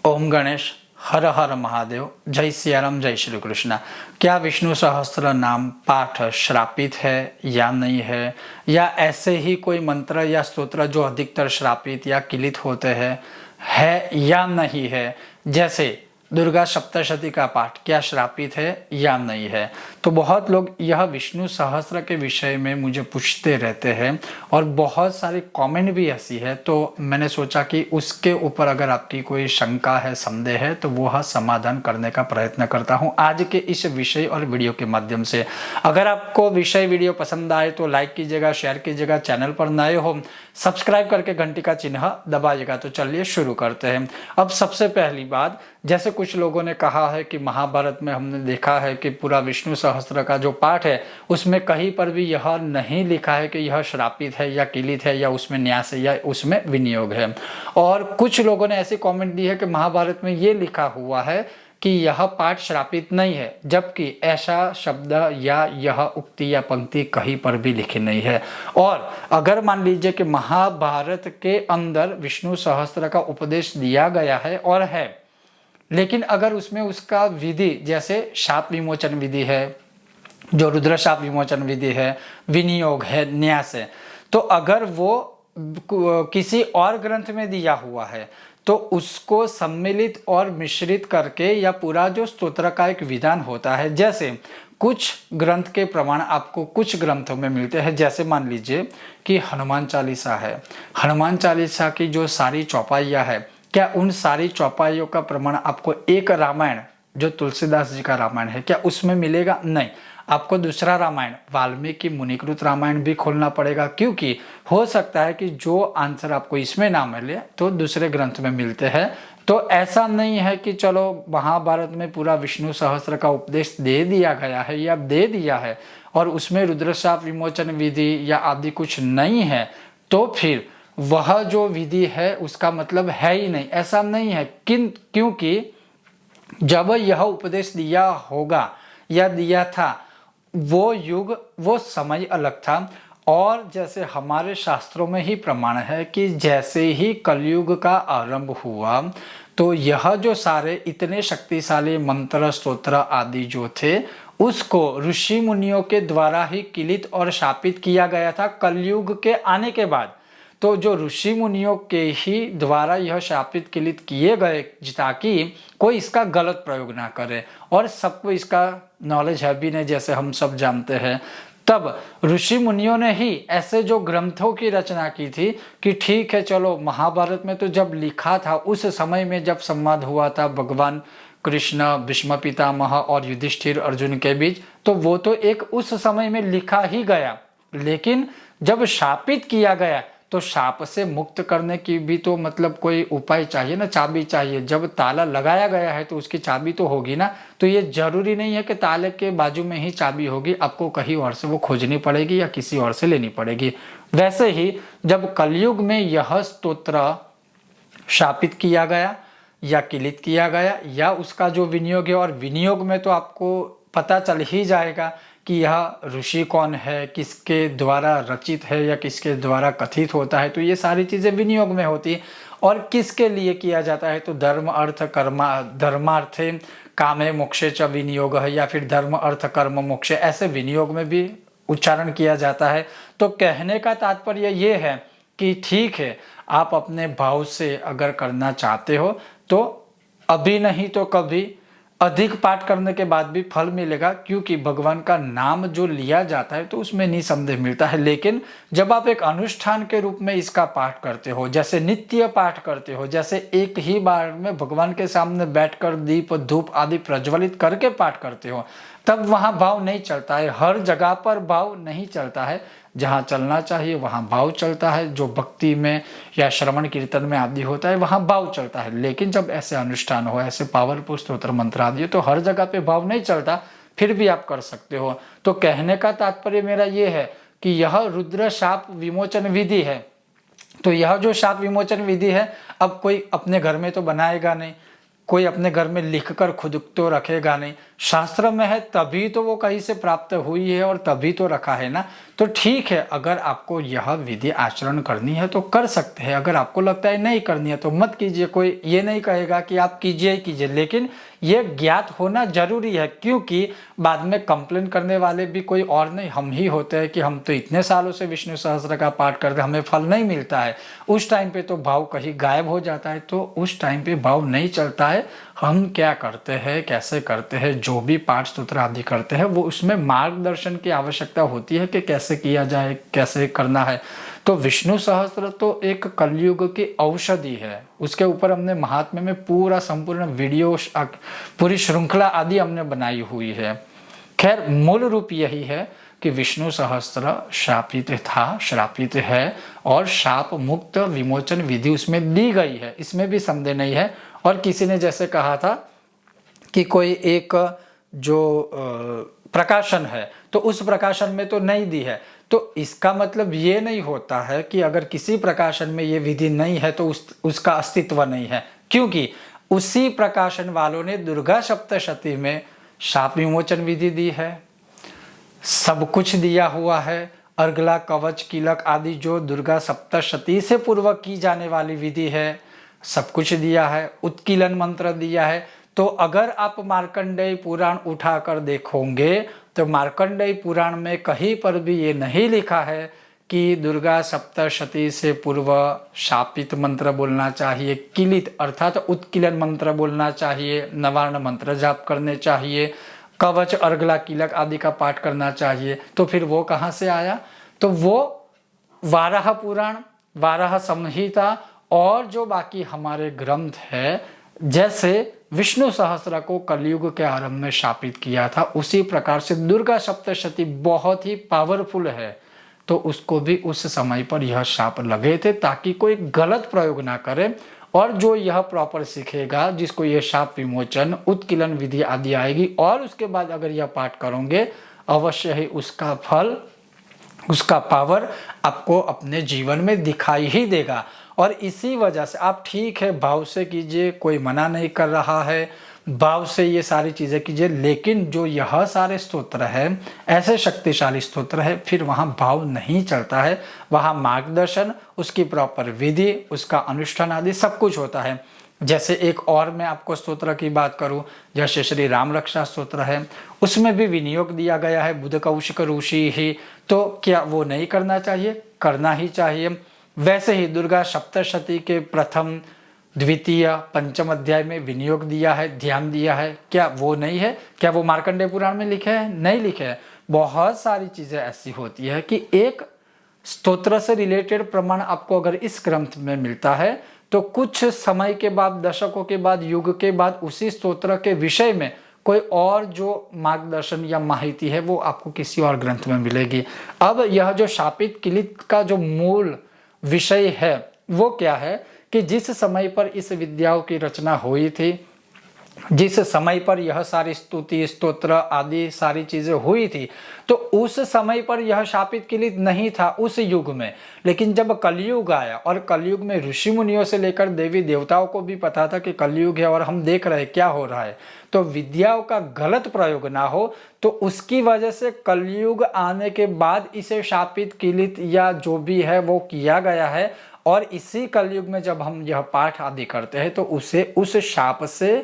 ओम गणेश, हर हर महादेव, जय सियाराम, जय श्री कृष्ण। क्या विष्णु सहस्त्र नाम पाठ श्रापित है या नहीं है, या ऐसे ही कोई मंत्र या स्तोत्र जो अधिकतर श्रापित या किलित होते हैं है या नहीं है? जैसे दुर्गा सप्तशती का पाठ क्या श्रापित है या नहीं है? तो बहुत लोग यह विष्णु सहस्त्र के विषय में मुझे पूछते रहते हैं और बहुत सारी कमेंट भी ऐसी है, तो मैंने सोचा कि उसके ऊपर अगर आपकी कोई शंका है, संदेह है, तो वह समाधान करने का प्रयत्न करता हूं आज के इस विषय और वीडियो के माध्यम से। अगर आपको विषय वीडियो पसंद आए तो लाइक कीजिएगा, शेयर कीजिएगा, चैनल पर नए हो सब्सक्राइब करके घंटी का चिन्ह दबाइएगा। तो चलिए शुरू करते हैं। अब सबसे पहली बात, जैसे कुछ लोगों ने कहा है कि महाभारत में हमने देखा है कि पूरा विष्णु सहस्त्र का जो पाठ है उसमें कहीं पर भी यह नहीं लिखा है कि यह श्रापित है या किलित है या उसमें न्यास है या उसमें विनियोग है। और कुछ लोगों ने ऐसी कमेंट दी है कि महाभारत में ये लिखा हुआ है कि यह पाठ श्रापित नहीं है, जबकि ऐसा शब्द या यह उक्ति या पंक्ति कहीं पर भी लिखी नहीं है। और अगर मान लीजिए कि महाभारत के अंदर विष्णु सहस्त्र का उपदेश दिया गया है और है, लेकिन अगर उसमें उसका विधि जैसे शाप विमोचन विधि है, जो रुद्र शाप विमोचन विधि है, विनियोग है, न्यास है, तो अगर वो किसी और ग्रंथ में दिया हुआ है तो उसको सम्मिलित और मिश्रित करके या पूरा जो स्तोत्र का एक विधान होता है, जैसे कुछ ग्रंथ के प्रमाण आपको कुछ ग्रंथों में मिलते हैं। जैसे मान लीजिए कि हनुमान चालीसा है, हनुमान चालीसा की जो सारी चौपाइयाँ है, क्या उन सारी चौपाइयों का प्रमाण आपको एक रामायण जो तुलसीदास जी का रामायण है क्या उसमें मिलेगा? नहीं, आपको दूसरा रामायण वाल्मीकि मुनिकृत रामायण भी खोलना पड़ेगा, क्योंकि हो सकता है कि जो आंसर आपको इसमें ना मिले तो दूसरे ग्रंथ में मिलते हैं। तो ऐसा नहीं है कि चलो महाभारत में पूरा विष्णु सहस्त्र का उपदेश दे दिया गया है या दे दिया है और उसमें रुद्रशाप विमोचन विधि या आदि कुछ नहीं है तो फिर वह जो विधि है उसका मतलब है ही नहीं, ऐसा नहीं है। क्योंकि जब यह उपदेश दिया होगा या दिया था वो युग, वो समय अलग था। और जैसे हमारे शास्त्रों में ही प्रमाण है कि जैसे ही कलयुग का आरंभ हुआ तो यह जो सारे इतने शक्तिशाली मंत्र स्तोत्र आदि जो थे उसको ऋषि मुनियों के द्वारा ही किलित और शापित किया गया था कलयुग के आने के बाद। तो जो ऋषि मुनियों के ही द्वारा यह शापित किलित किए गए ताकि कोई इसका गलत प्रयोग ना करे, और सबको इसका नॉलेज है भी नहीं, जैसे हम सब जानते हैं। तब ऋषि मुनियों ने ही ऐसे जो ग्रंथों की रचना की थी कि ठीक है चलो, महाभारत में तो जब लिखा था उस समय में जब संवाद हुआ था भगवान कृष्ण, भीष्म पितामह और युधिष्ठिर अर्जुन के बीच, तो वो तो एक उस समय में लिखा ही गया। लेकिन जब शापित किया गया तो शाप से मुक्त करने की भी तो मतलब कोई उपाय चाहिए ना, चाबी चाहिए। जब ताला लगाया गया है तो उसकी चाबी तो होगी ना। तो ये जरूरी नहीं है कि ताले के बाजू में ही चाबी होगी, आपको कहीं और से वो खोजनी पड़ेगी या किसी और से लेनी पड़ेगी। वैसे ही जब कलयुग में यह स्तोत्र शापित किया गया या किलित किया गया या उसका जो विनियोग है, और विनियोग में तो आपको पता चल ही जाएगा कि यह ऋषि कौन है, किसके द्वारा रचित है या किसके द्वारा कथित होता है। तो ये सारी चीज़ें विनियोग में होती है। और किसके लिए किया जाता है तो धर्म अर्थ कर्मा धर्मार्थे कामे मोक्षे च विनियोग है, या फिर धर्म अर्थ कर्म मोक्ष, ऐसे विनियोग में भी उच्चारण किया जाता है। तो कहने का तात्पर्य ये है कि ठीक है, आप अपने भाव से अगर करना चाहते हो तो अभी नहीं तो कभी अधिक पाठ करने के बाद भी फल मिलेगा, क्योंकि भगवान का नाम जो लिया जाता है तो उसमें निसंदेह मिलता है। लेकिन जब आप एक अनुष्ठान के रूप में इसका पाठ करते हो, जैसे नित्य पाठ करते हो, जैसे एक ही बार में भगवान के सामने बैठकर दीप धूप आदि प्रज्वलित करके पाठ करते हो, तब वहाँ भाव नहीं चलता है। हर जगह पर भाव नहीं चलता है, जहाँ चलना चाहिए वहाँ भाव चलता है। जो भक्ति में या श्रवण कीर्तन में आदि होता है वहाँ भाव चलता है। लेकिन जब ऐसे अनुष्ठान हो, ऐसे पावरफुल स्तोत्र मंत्र आदि, तो हर जगह पे भाव नहीं चलता, फिर भी आप कर सकते हो। तो कहने का तात्पर्य मेरा ये है कि यह रुद्र शाप विमोचन विधि है। तो यह जो शाप विमोचन विधि है, अब कोई अपने घर में तो बनाएगा नहीं, कोई अपने घर में लिख कर खुद तो रखेगा नहीं, शास्त्र में है तभी तो वो कहीं से प्राप्त हुई है और तभी तो रखा है ना। तो ठीक है, अगर आपको यह विधि आचरण करनी है तो कर सकते हैं, अगर आपको लगता है नहीं करनी है तो मत कीजिए। कोई ये नहीं कहेगा कि आप कीजिए ही कीजिए, लेकिन ये ज्ञात होना जरूरी है, क्योंकि बाद में कंप्लेन करने वाले भी कोई और नहीं, हम ही होते हैं कि हम तो इतने सालों से विष्णु सहस्त्र का पाठ करते हमें फल नहीं मिलता है। उस टाइम पे तो भाव कहीं गायब हो जाता है, तो उस टाइम पे भाव नहीं चलता है। हम क्या करते हैं, कैसे करते हैं, जो भी पाठ स्तोत्र आदि करते हैं वो उसमें मार्गदर्शन की आवश्यकता होती है कि कैसे किया जाए, कैसे करना है। तो विष्णु सहस्त्र तो एक कलयुग की औषधि है, उसके ऊपर हमने महात्म्य में पूरा संपूर्ण वीडियो, पूरी श्रृंखला आदि हमने बनाई हुई है। खैर, मूल रूप यही है कि विष्णु सहस्त्र श्रापित था, श्रापित है, और शाप मुक्त विमोचन विधि उसमें दी गई है, इसमें भी संदेह नहीं है। और किसी ने जैसे कहा था कि कोई एक जो प्रकाशन है तो उस प्रकाशन में तो नहीं दी है, तो इसका मतलब ये नहीं होता है कि अगर किसी प्रकाशन में ये विधि नहीं है तो उसका अस्तित्व नहीं है, क्योंकि उसी प्रकाशन वालों ने दुर्गा सप्तशती में शाप विमोचन विधि दी है, सब कुछ दिया हुआ है। अर्गला, कवच, कीलक आदि जो दुर्गा सप्तशती से पूर्व की जाने वाली विधि है, सब कुछ दिया है। उत्कीलन मंत्र दिया है। तो अगर आप मार्कंडेय पुराण उठाकर देखोगे तो मार्कंडेय पुराण में कहीं पर भी ये नहीं लिखा है कि दुर्गा सप्तशती से पूर्व शापित मंत्र बोलना चाहिए, किलित अर्थात उत्कीलन मंत्र बोलना चाहिए, नवार्ण मंत्र जाप करने चाहिए, कवच, अर्गला, कीलक आदि का पाठ करना चाहिए। तो फिर वो कहाँ से आया? तो वो वाराह पुराण, वाराह संहिता और जो बाकी हमारे ग्रंथ है, जैसे विष्णु सहस्त्र को कलयुग के आरंभ में शापित किया था, उसी प्रकार से दुर्गा सप्तशती बहुत ही पावरफुल है, तो उसको भी उस समय पर यह शाप लगे थे ताकि कोई गलत प्रयोग ना करे। और जो यह प्रॉपर सीखेगा, जिसको यह शाप विमोचन, उत्कीलन विधि आदि आएगी, और उसके बाद अगर यह पाठ करोगे, अवश्य ही उसका फल, उसका पावर आपको अपने जीवन में दिखाई ही देगा। और इसी वजह से आप ठीक है भाव से कीजिए, कोई मना नहीं कर रहा है, भाव से ये सारी चीजें कीजिए, लेकिन जो यह सारे स्तोत्र है ऐसे शक्तिशाली स्तोत्र है, फिर वहां भाव नहीं चलता है, वहां मार्गदर्शन, उसकी प्रॉपर विधि, उसका अनुष्ठान आदि सब कुछ होता है। जैसे एक और मैं आपको स्तोत्र की बात करूं, जैसे श्री राम रक्षा स्तोत्र है, उसमें भी विनियोग दिया गया है बुध कौशिक ऋषि ही, तो क्या वो नहीं करना चाहिए? करना ही चाहिए। वैसे ही दुर्गा सप्तशती के प्रथम, द्वितीय, पंचम अध्याय में विनियोग दिया है, ध्यान दिया है, क्या वो नहीं है? क्या वो मार्कंडेय पुराण में लिखे हैं? नहीं लिखे हैं। बहुत सारी चीजें ऐसी होती है कि एक स्तोत्र से रिलेटेड प्रमाण आपको अगर इस ग्रंथ में मिलता है तो कुछ समय के बाद, दशकों के बाद, युग के बाद उसी स्तोत्र के विषय में कोई और जो मार्गदर्शन या माहिती है वो आपको किसी और ग्रंथ में मिलेगी। अब यह जो शापित किलित का जो मूल विषय है वो क्या है कि जिस समय पर इस विद्याओं की रचना हुई थी, जिस समय पर यह सारी स्तुति, स्तोत्र आदि सारी चीजें हुई थी, तो उस समय पर यह शापित किलित नहीं था उस युग में। लेकिन जब कलयुग आया, और कलयुग में ऋषि मुनियों से लेकर देवी देवताओं को भी पता था कि कलयुग है और हम देख रहे हैं क्या हो रहा है, तो विद्याओं का गलत प्रयोग ना हो, तो उसकी वजह से कलयुग आने के बाद इसे शापित किलित या जो भी है वो किया गया है। और इसी कलयुग में जब हम यह पाठ आदि करते हैं तो उसे उस शाप से,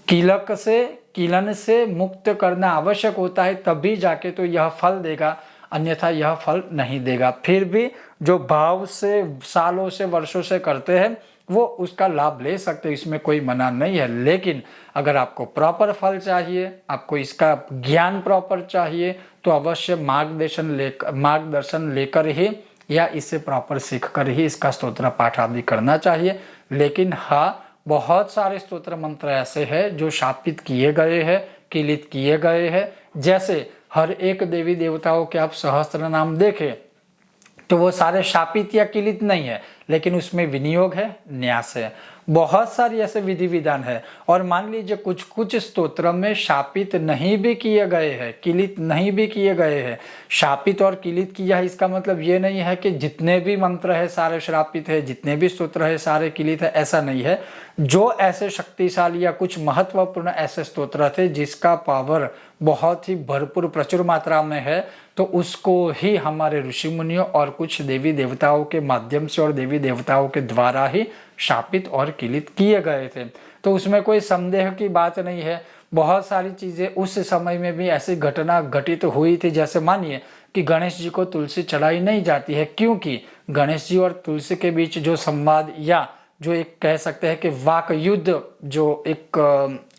कीलक से, कीलन से मुक्त करना आवश्यक होता है, तभी जाके तो यह फल देगा, अन्यथा यह फल नहीं देगा। फिर भी जो भाव से, सालों से, वर्षों से करते हैं वो उसका लाभ ले सकते हैं, इसमें कोई मना नहीं है। लेकिन अगर आपको प्रॉपर फल चाहिए, आपको इसका ज्ञान प्रॉपर चाहिए, तो अवश्य मार्गदर्शन लेकर ही या इसे प्रॉपर सीख कर ही इसका स्तोत्र पाठ आदि करना चाहिए। लेकिन हाँ, बहुत सारे स्तोत्र मंत्र ऐसे हैं जो शापित किए गए हैं, किलित किए गए हैं। जैसे हर एक देवी देवताओं के आप सहस्त्र नाम देखें तो वो सारे शापित या किलित नहीं है, लेकिन उसमें विनियोग है, न्यास है, बहुत सारी ऐसे विधि विधान है। और मान लीजिए कुछ कुछ स्तोत्र में शापित नहीं भी किए गए हैं, किलित नहीं भी किए गए हैं। शापित और किलित किया है इसका मतलब ये नहीं है कि जितने भी मंत्र है सारे श्रापित है, जितने भी स्तोत्र है सारे किलित है, ऐसा नहीं है। जो ऐसे शक्तिशाली या कुछ महत्वपूर्ण ऐसे स्तोत्र थे जिसका पावर बहुत ही भरपूर प्रचुर मात्रा में है, तो उसको ही हमारे ऋषि मुनियों और कुछ देवी देवताओं के माध्यम से और देवी देवताओं के द्वारा ही शापित और किलित किए गए थे। तो उसमें कोई संदेह की बात नहीं है। बहुत सारी चीजें उस समय में भी ऐसी घटना घटित हुई थी, जैसे मानिए कि गणेश जी को तुलसी चढ़ाई नहीं जाती है, क्योंकि गणेश जी और तुलसी के बीच जो संवाद या जो एक कह सकते हैं कि वाक युद्ध, जो एक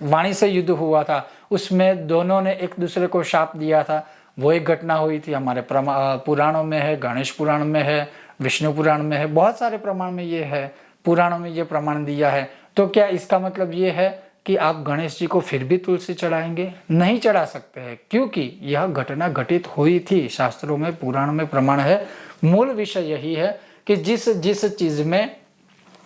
वाणी से युद्ध हुआ था, उसमें दोनों ने एक दूसरे को शाप दिया था, वो एक घटना हुई थी। हमारे पुराणों में है, गणेश पुराण में है, विष्णु पुराण में है, बहुत सारे प्रमाण में ये है, पुराणों में ये प्रमाण दिया है। तो क्या इसका मतलब ये है कि आप गणेश जी को फिर भी तुलसी चढ़ाएंगे? नहीं चढ़ा सकते हैं, क्योंकि यह घटना घटित हुई थी। शास्त्रों में पुराण में प्रमाण है। मूल विषय यही है कि जिस जिस चीज में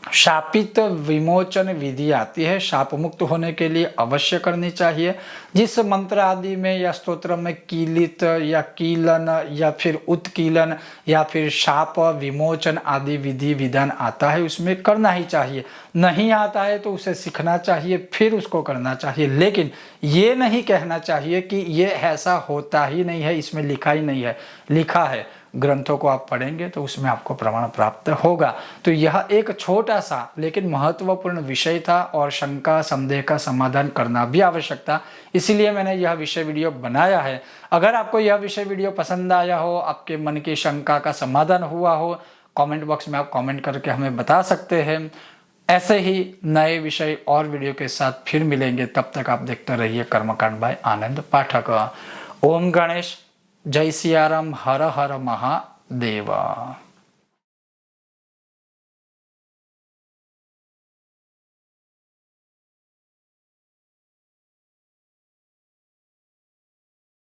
शापित विमोचन विधि आती है, शाप मुक्त होने के लिए अवश्य करनी चाहिए। जिस मंत्र आदि में या स्तोत्र में कीलित या कीलन या फिर उत्कीलन या फिर शाप विमोचन आदि विधि विधान आता है, उसमें करना ही चाहिए। नहीं आता है तो उसे सीखना चाहिए, फिर उसको करना चाहिए। लेकिन ये नहीं कहना चाहिए कि ये ऐसा होता ही नहीं है, इसमें लिखा ही नहीं है। लिखा है, ग्रंथों को आप पढ़ेंगे तो उसमें आपको प्रमाण प्राप्त होगा। तो यह एक छोटा सा लेकिन महत्वपूर्ण विषय था और शंका संदेह का समाधान करना भी आवश्यक था, इसीलिए मैंने यह विषय वीडियो बनाया है। अगर आपको यह विषय वीडियो पसंद आया हो, आपके मन की शंका का समाधान हुआ हो, कमेंट बॉक्स में आप कमेंट करके हमें बता सकते हैं। ऐसे ही नए विषय और वीडियो के साथ फिर मिलेंगे, तब तक आप देखते रहिए कर्मकांड बाय आनंद पाठक। ओम गणेश, जय सियाराम, हर हर महादेवा।